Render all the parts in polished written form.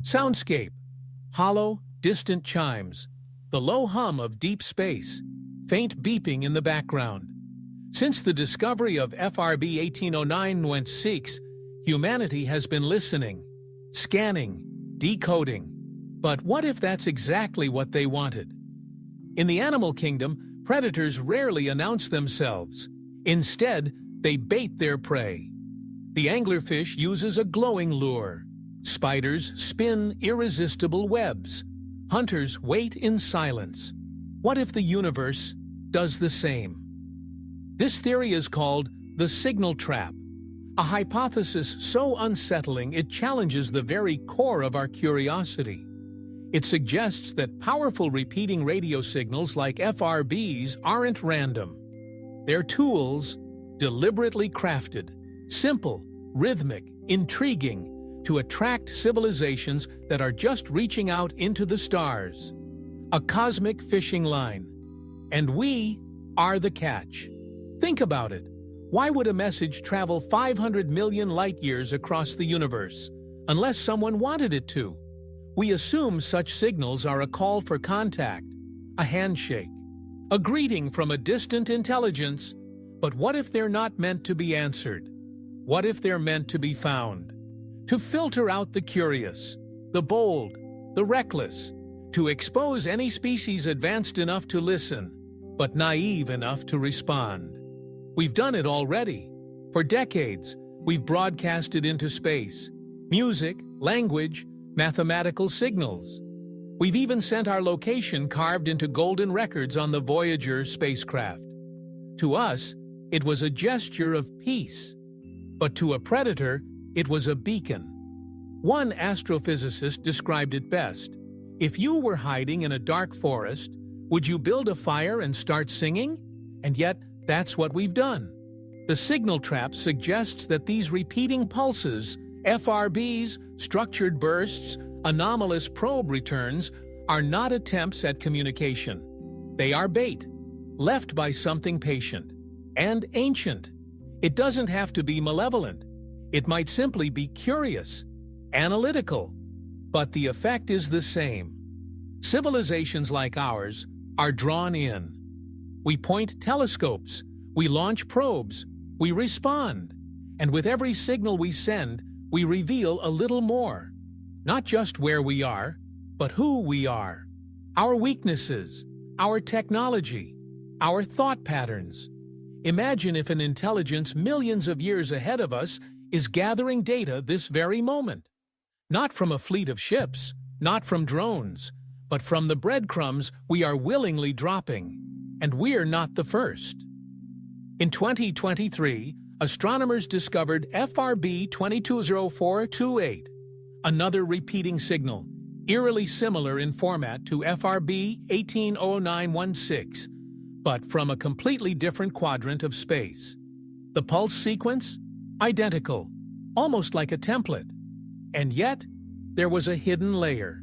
Soundscape. Hollow, distant chimes. The low hum of deep space. Faint beeping in the background. Since the discovery of FRB 1809-16, humanity has been listening, scanning, decoding. But what if that's exactly what they wanted? In the animal kingdom, predators rarely announce themselves. Instead, they bait their prey. The anglerfish uses a glowing lure. Spiders spin irresistible webs. Hunters wait in silence. What if the universe does the same? This theory is called the signal trap, a hypothesis so unsettling it challenges the very core of our curiosity. It suggests that powerful repeating radio signals like FRBs aren't random. They're tools deliberately crafted, simple, rhythmic, intriguing, to attract civilizations that are just reaching out into the stars. A cosmic fishing line. And we are the catch. Think about it. Why would a message travel 500 million light-years across the universe, unless someone wanted it to? We assume such signals are a call for contact, a handshake, a greeting from a distant intelligence. But what if they're not meant to be answered? What if they're meant to be found? To filter out the curious, the bold, the reckless, to expose any species advanced enough to listen, but naive enough to respond. We've done it already. For decades, we've broadcasted into space. Music, language, mathematical signals. We've even sent our location carved into golden records on the Voyager spacecraft. To us, it was a gesture of peace. But to a predator, it was a beacon. One astrophysicist described it best. If you were hiding in a dark forest, would you build a fire and start singing? And yet, that's what we've done. The signal trap suggests that these repeating pulses, FRBs, structured bursts, anomalous probe returns, are not attempts at communication. They are bait, left by something patient and ancient. It doesn't have to be malevolent. It might simply be curious, analytical. But the effect is the same. Civilizations like ours are drawn in. We point telescopes, we launch probes, we respond. And with every signal we send, we reveal a little more. Not just where we are, but who we are. Our weaknesses, our technology, our thought patterns. Imagine if an intelligence millions of years ahead of us is gathering data this very moment. Not from a fleet of ships, not from drones, but from the breadcrumbs we are willingly dropping. And we're not the first. In 2023, astronomers discovered FRB 220428, another repeating signal, eerily similar in format to FRB 180916, but from a completely different quadrant of space. The pulse sequence? Identical, almost like a template. And yet, there was a hidden layer.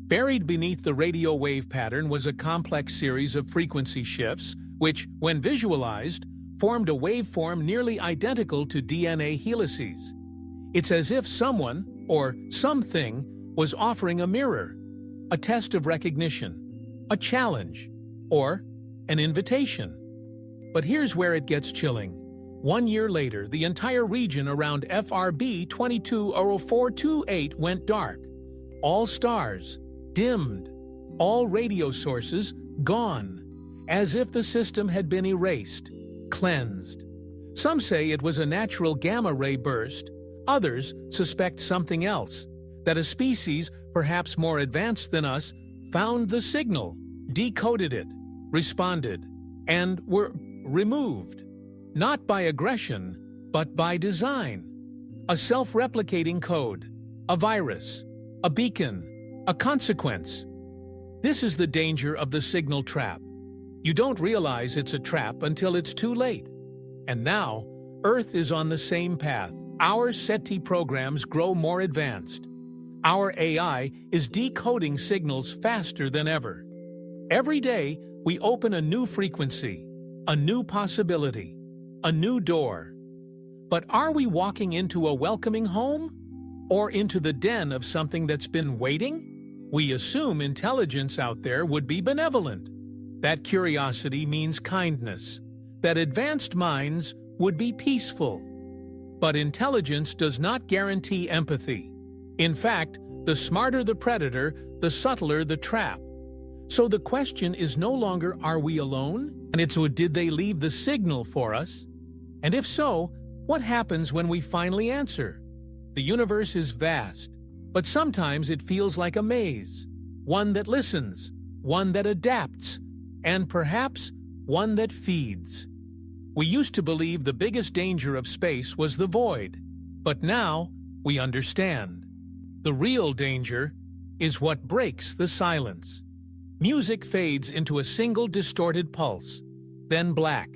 Buried beneath the radio wave pattern was a complex series of frequency shifts, which, when visualized, formed a waveform nearly identical to DNA helices. It's as if someone, or something, was offering a mirror, a test of recognition, a challenge, or an invitation. But here's where it gets chilling. 1 year later, the entire region around FRB 220428 went dark. All stars dimmed, all radio sources gone, as if the system had been erased, cleansed. Some say it was a natural gamma-ray burst. Others suspect something else, that a species, perhaps more advanced than us, found the signal, decoded it, responded, and were removed. Not by aggression, but by design. A self-replicating code, a virus, a beacon, a consequence. This is the danger of the signal trap. You don't realize it's a trap until it's too late. And now, Earth is on the same path. Our SETI programs grow more advanced. Our AI is decoding signals faster than ever. Every day, we open a new frequency, a new possibility, a new door. But are we walking into a welcoming home? Or into the den of something that's been waiting? We assume intelligence out there would be benevolent. That curiosity means kindness. That advanced minds would be peaceful. But intelligence does not guarantee empathy. In fact, the smarter the predator, the subtler the trap. So the question is no longer, are we alone? And it's, did they leave the signal for us? And if so, what happens when we finally answer? The universe is vast, but sometimes it feels like a maze. One that listens, one that adapts, and perhaps one that feeds. We used to believe the biggest danger of space was the void, but now we understand. The real danger is what breaks the silence. Music fades into a single distorted pulse, then black.